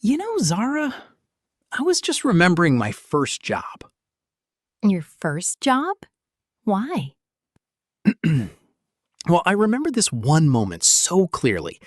Zara, I was just remembering my first job. Your first job? Why? Well, I remember this one moment so clearly.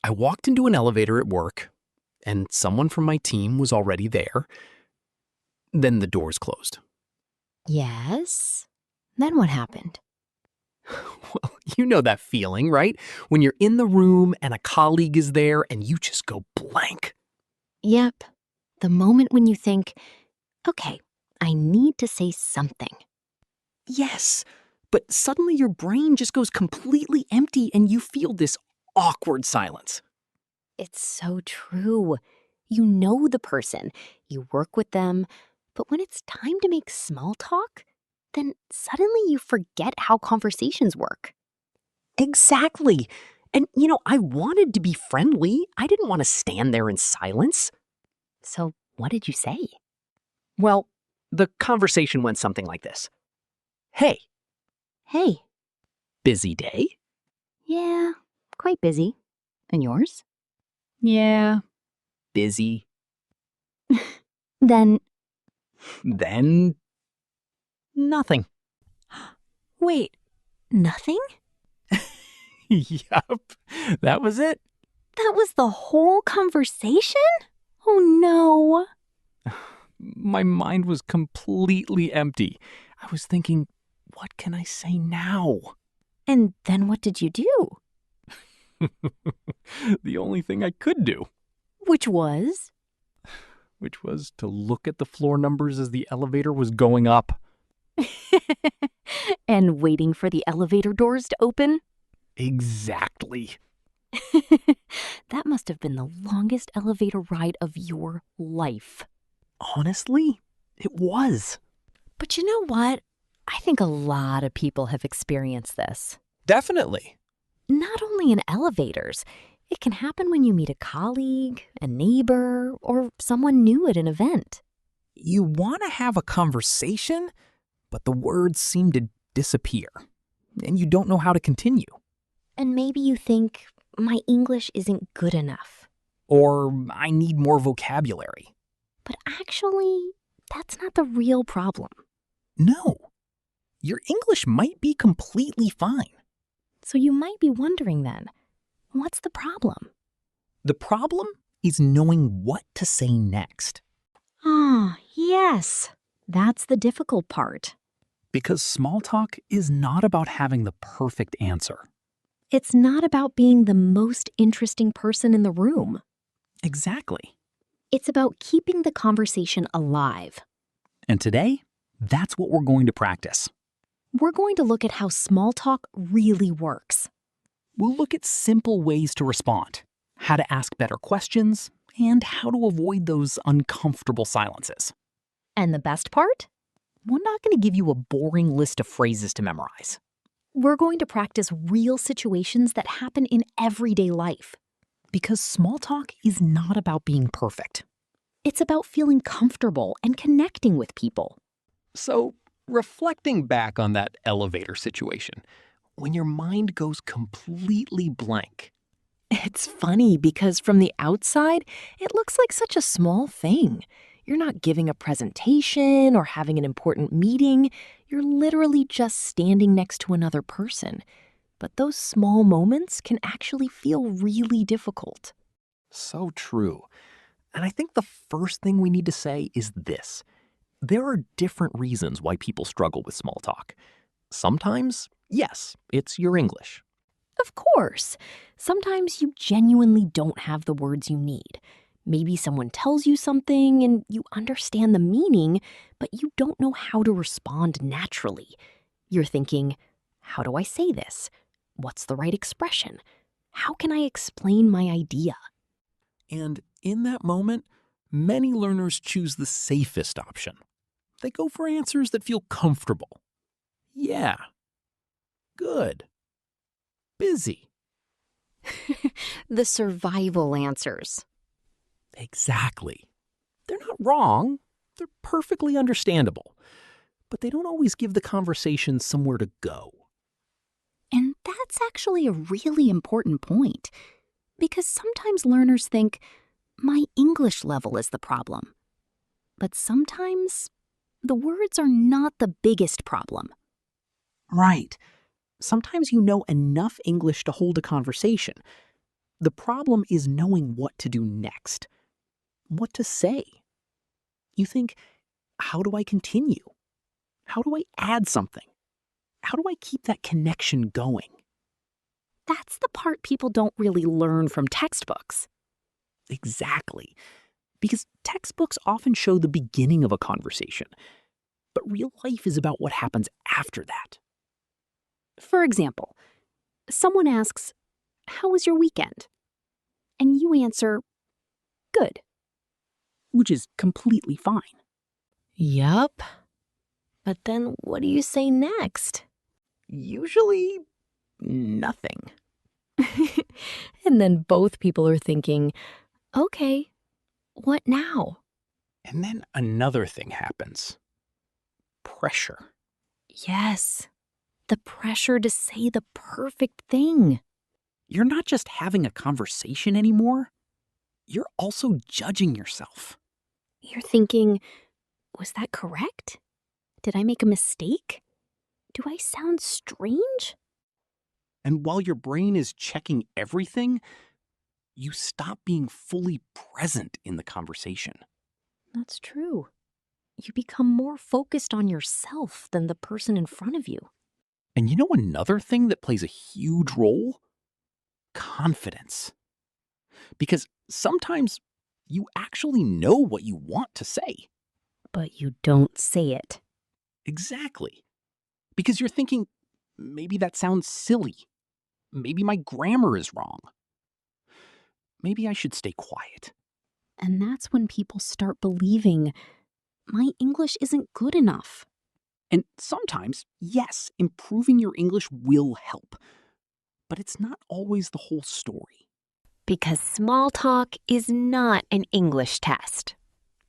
I walked into an elevator at work, and someone from my team was already there. Then the doors closed. Yes. Then what happened? Well, you know that feeling, right? When you're in the room and a colleague is there and you just go blank. Yep. The moment when you think, okay, I need to say something. Yes, but suddenly your brain just goes completely empty and you feel this awkward silence. It's so true. You know the person, you work with them, but when it's time to make small talk, then suddenly you forget how conversations work. Exactly. And, I wanted to be friendly. I didn't want to stand there in silence. So what did you say? Well, the conversation went something like this. Hey, Hey, busy day? yeah, quite busy. And yours? Yeah, busy. Then, Then, nothing. wait, nothing? Yup, that was it. That was the whole conversation? Oh no. My mind was completely empty. I was thinking, what can I say now? And then what did you do? The only thing I could do, Which was? which was to look at the floor numbers as the elevator was going up. And waiting for the elevator doors to open? Exactly. That must have been the longest elevator ride of your life. Honestly, it was. But you know what? I think a lot of people have experienced this. Definitely. Not only in elevators, it can happen when you meet a colleague, a neighbor, or someone new at an event. You want to have a conversation, but the words seem to disappear, and you don't know how to continue. And maybe you think, my English isn't good enough. Or I need more vocabulary. But actually, that's not the real problem. No. Your English might be completely fine. So you might be wondering then, what's the problem? The problem is knowing what to say next. Ah, yes. That's the difficult part. Because small talk is not about having the perfect answer. It's not about being the most interesting person in the room. Exactly. It's about keeping the conversation alive. And today, that's what we're going to practice. We're going to look at how small talk really works. We'll look at simple ways to respond, how to ask better questions, and how to avoid those uncomfortable silences. And the best part? We're not going to give you a boring list of phrases to memorize. We're going to practice real situations that happen in everyday life. Because small talk is not about being perfect. It's about feeling comfortable and connecting with people. So, reflecting back on that elevator situation, when your mind goes completely blank. It's funny because from the outside, it looks like such a small thing. You're not giving a presentation or having an important meeting. You're literally just standing next to another person. But those small moments can actually feel really difficult. So true. And I think the first thing we need to say is this. There are different reasons why people struggle with small talk. Sometimes, yes, it's your English. Of course, sometimes you genuinely don't have the words you need. Maybe someone tells you something and you understand the meaning, but you don't know how to respond naturally. You're thinking, how do I say this? What's the right expression? How can I explain my idea? And in that moment, many learners choose the safest option. They go for answers that feel comfortable. Yeah. Good. Busy. The survival answers. Exactly. They're not wrong. They're perfectly understandable. But they don't always give the conversation somewhere to go. And that's actually a really important point. Because sometimes learners think, my English level is the problem. But sometimes the words are not the biggest problem. Right. Sometimes you know enough English to hold a conversation. The problem is knowing what to do next. What to say. You think, how do I continue? How do I add something? How do I keep that connection going? That's the part people don't really learn from textbooks. Exactly. Because textbooks often show the beginning of a conversation, but real life is about what happens after that. For example, someone asks, "How was your weekend?" And you answer, "Good." Which is completely fine. Yup. But then what do you say next? Usually, nothing. And then both people are thinking, okay, what now? And then another thing happens. Pressure. Yes, the pressure to say the perfect thing. You're not just having a conversation anymore. You're also judging yourself. You're thinking, was that correct? Did I make a mistake? Do I sound strange? And while your brain is checking everything, you stop being fully present in the conversation. That's true. You become more focused on yourself than the person in front of you. And you know another thing that plays a huge role? Confidence. Because sometimes you actually know what you want to say. But you don't say it. Exactly. Because you're thinking, maybe that sounds silly. Maybe my grammar is wrong. Maybe I should stay quiet. And that's when people start believing, my English isn't good enough. And sometimes, yes, improving your English will help. But it's not always the whole story. Because small talk is not an English test.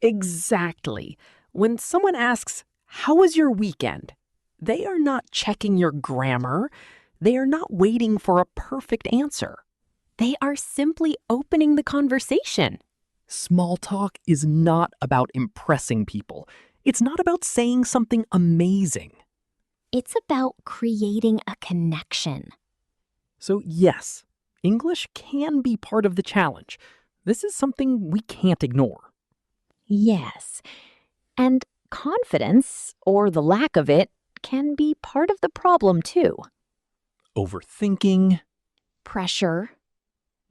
Exactly. When someone asks, "How was your weekend?" they are not checking your grammar. They are not waiting for a perfect answer. They are simply opening the conversation. Small talk is not about impressing people. It's not about saying something amazing. It's about creating a connection. So yes, English can be part of the challenge. This is something we can't ignore. Yes. And confidence, or the lack of it, can be part of the problem too. Overthinking, Pressure.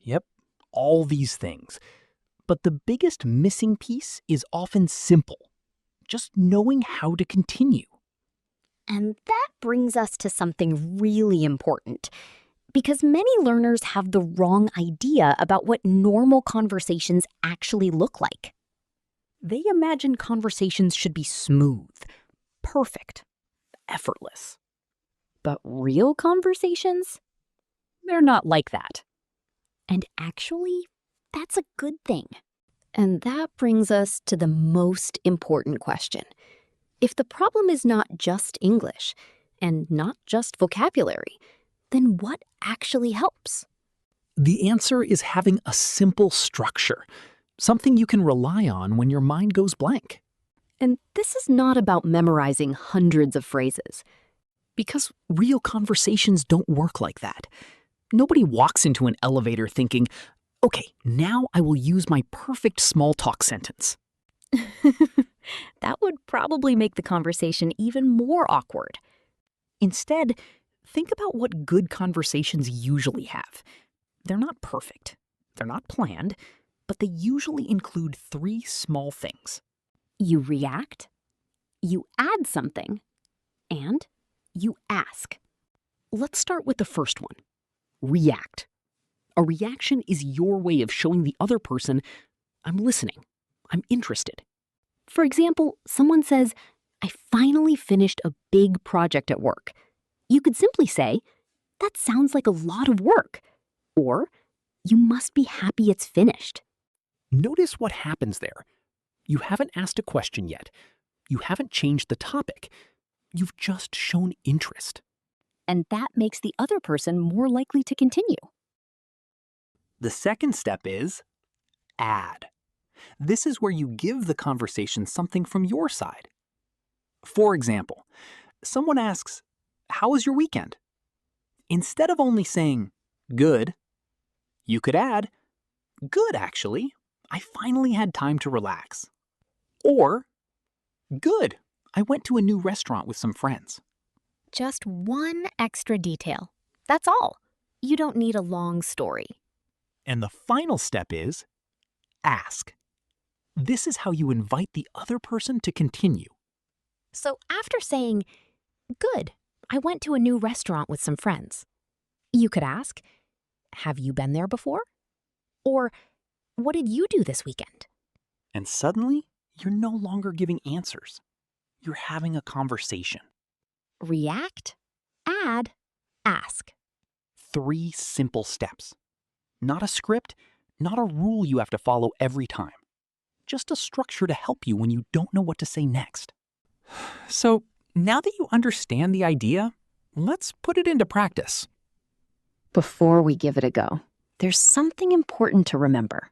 yep, all these things. But the biggest missing piece is often simple. Just knowing how to continue. And that brings us to something really important. Because many learners have the wrong idea about what normal conversations actually look like. They imagine conversations should be smooth, perfect, effortless. But real conversations? They're not like that. And actually, that's a good thing. And that brings us to the most important question. If the problem is not just English and not just vocabulary, then what actually helps? The answer is having a simple structure, something you can rely on when your mind goes blank. And this is not about memorizing hundreds of phrases. Because real conversations don't work like that. Nobody walks into an elevator thinking, okay, now I will use my perfect small talk sentence. That would probably make the conversation even more awkward. Instead, think about what good conversations usually have. They're not perfect, they're not planned, but they usually include 3 small things. You react, you add something, and you ask. Let's start with the first one. React. A reaction is your way of showing the other person, I'm listening, I'm interested. For example, someone says, I finally finished a big project at work. You could simply say, that sounds like a lot of work. Or, you must be happy it's finished. Notice what happens there. You haven't asked a question yet. You haven't changed the topic. You've just shown interest. And that makes the other person more likely to continue. The second step is add. This is where you give the conversation something from your side. For example, someone asks, "How was your weekend?" Instead of only saying, "Good," you could add, "Good, actually. I finally had time to relax." Or, "Good. I went to a new restaurant with some friends." Just one extra detail. That's all. You don't need a long story. And the final step is ask. This is how you invite the other person to continue. So after saying, "Good, I went to a new restaurant with some friends," you could ask, "Have you been there before?" Or, "What did you do this weekend?" And suddenly, you're no longer giving answers. You're having a conversation. React, add, ask. 3 simple steps. Not a script, not a rule you have to follow every time. Just a structure to help you when you don't know what to say next. So, now that you understand the idea, let's put it into practice. Before we give it a go, there's something important to remember.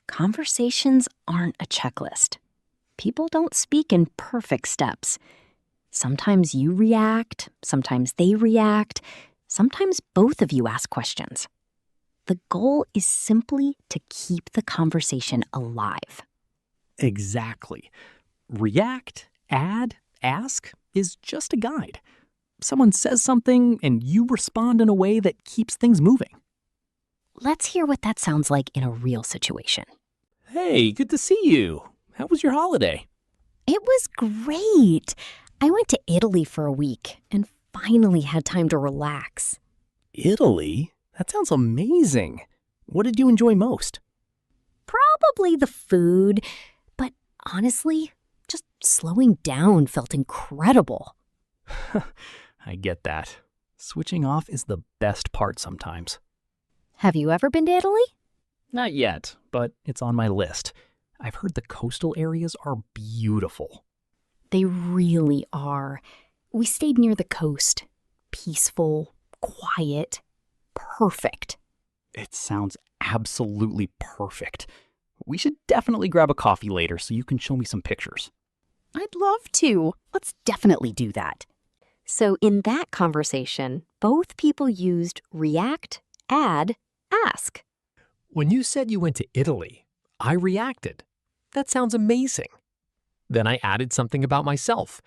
Conversations aren't a checklist. People don't speak in perfect steps. Sometimes you react, sometimes they react, sometimes both of you ask questions. The goal is simply to keep the conversation alive. Exactly. React, add, ask is just a guide. Someone says something and you respond in a way that keeps things moving. Let's hear what that sounds like in a real situation. Hey, good to see you. How was your holiday? It was great. I went to Italy for a week and finally had time to relax. Italy? That sounds amazing. What did you enjoy most? Probably the food, but honestly, just slowing down felt incredible. I get that. Switching off is the best part sometimes. Have you ever been to Italy? Not yet, but it's on my list. I've heard the coastal areas are beautiful. They really are. We stayed near the coast. Peaceful, quiet, perfect. It sounds absolutely perfect. We should definitely grab a coffee later so you can show me some pictures. I'd love to. Let's definitely do that. So in that conversation, both people used react, add, ask. When you said you went to Italy, I reacted. That sounds amazing. Then I added something about myself.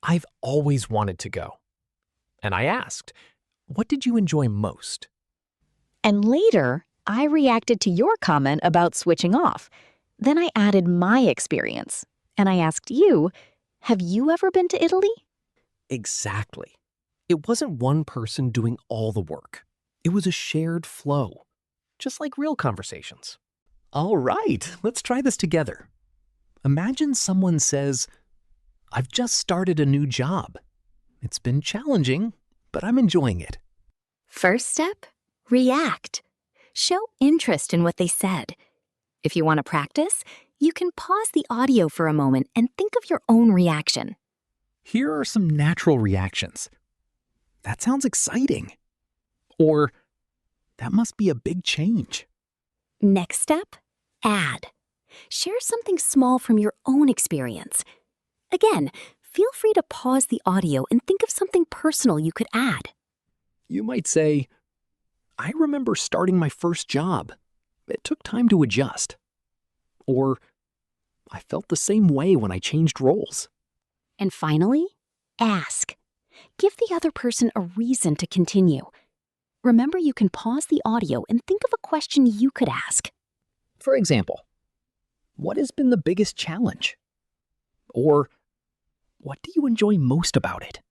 I've always wanted to go. And I asked, what did you enjoy most? And later, I reacted to your comment about switching off. Then I added my experience. And I asked you, have you ever been to Italy? Exactly. It wasn't one person doing all the work. It was a shared flow, just like real conversations. All right, let's try this together. Imagine someone says, I've just started a new job. It's been challenging, but I'm enjoying it. First step, react. Show interest in what they said. If you want to practice, you can pause the audio for a moment and think of your own reaction. Here are some natural reactions. That sounds exciting. Or, that must be a big change. Next step, add. Share something small from your own experience. Again, feel free to pause the audio and think of something personal you could add. You might say, I remember starting my first job. It took time to adjust. Or, I felt the same way when I changed roles. And finally, ask. Give the other person a reason to continue. Remember, you can pause the audio and think of a question you could ask. For example, what has been the biggest challenge? Or, what do you enjoy most about it?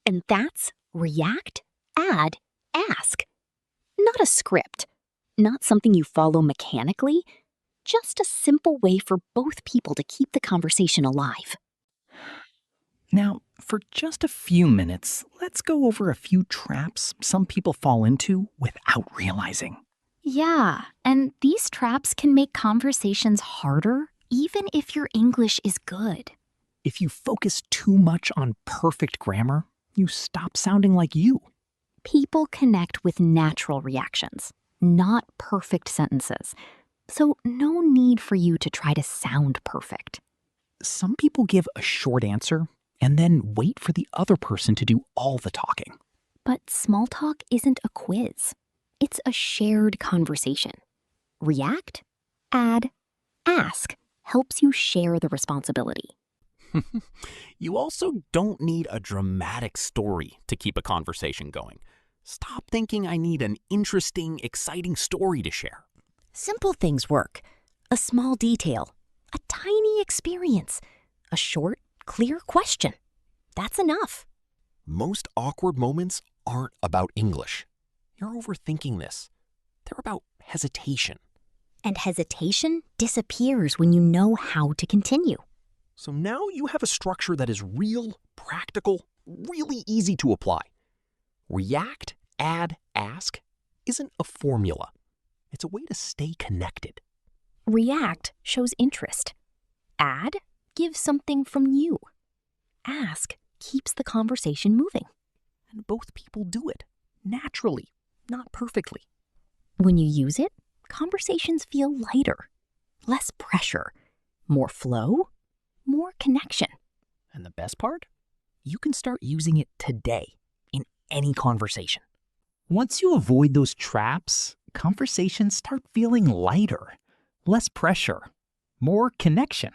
And that's react, add, ask. Not a script, not something you follow mechanically, just a simple way for both people to keep the conversation alive. Now, for just a few minutes, let's go over a few traps some people fall into without realizing. Yeah, and these traps can make conversations harder, even if your English is good. If you focus too much on perfect grammar, you stop sounding like you. People connect with natural reactions, not perfect sentences. So no need for you to try to sound perfect. Some people give a short answer and then wait for the other person to do all the talking. But small talk isn't a quiz. It's a shared conversation. React, add, ask helps you share the responsibility. You also don't need a dramatic story to keep a conversation going. Stop thinking I need an interesting, exciting story to share. Simple things work. A small detail, a tiny experience, a short, clear question. That's enough. Most awkward moments aren't about English. You're overthinking this. They're about hesitation. And hesitation disappears when you know how to continue. So now you have a structure that is real, practical, really easy to apply. React, add, ask isn't a formula. It's a way to stay connected. React shows interest. Add gives something from you. Ask keeps the conversation moving. And both people do it naturally, not perfectly. When you use it, conversations feel lighter, less pressure, more flow, more connection. And the best part? You can start using it today in any conversation. Once you avoid those traps, conversations start feeling lighter, less pressure, more connection.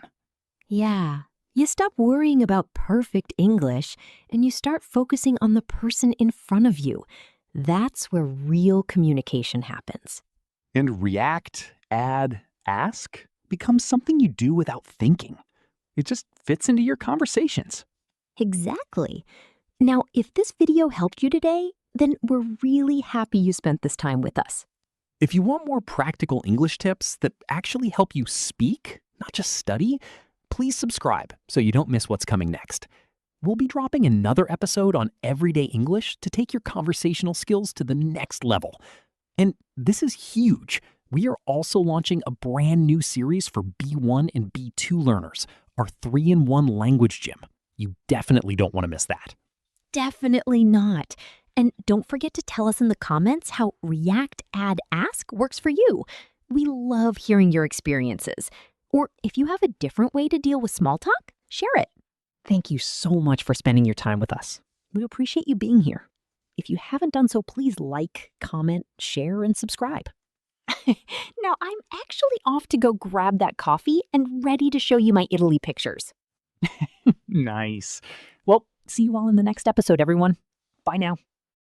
Yeah, you stop worrying about perfect English and you start focusing on the person in front of you. That's where real communication happens. And react, add, ask becomes something you do without thinking. It just fits into your conversations. Exactly. Now, if this video helped you today, then we're really happy you spent this time with us. If you want more practical English tips that actually help you speak, not just study, please subscribe so you don't miss what's coming next. We'll be dropping another episode on everyday English to take your conversational skills to the next level. And this is huge. We are also launching a brand new series for B1 and B2 learners, our 3-in-1 language gym. You definitely don't want to miss that. Definitely not. And don't forget to tell us in the comments how React Add Ask works for you. We love hearing your experiences. Or if you have a different way to deal with small talk, share it. Thank you so much for spending your time with us. We appreciate you being here. If you haven't done so, please like, comment, share, and subscribe. Now, I'm actually off to go grab that coffee and ready to show you my Italy pictures. Nice. Well, see you all in the next episode, everyone. Bye now.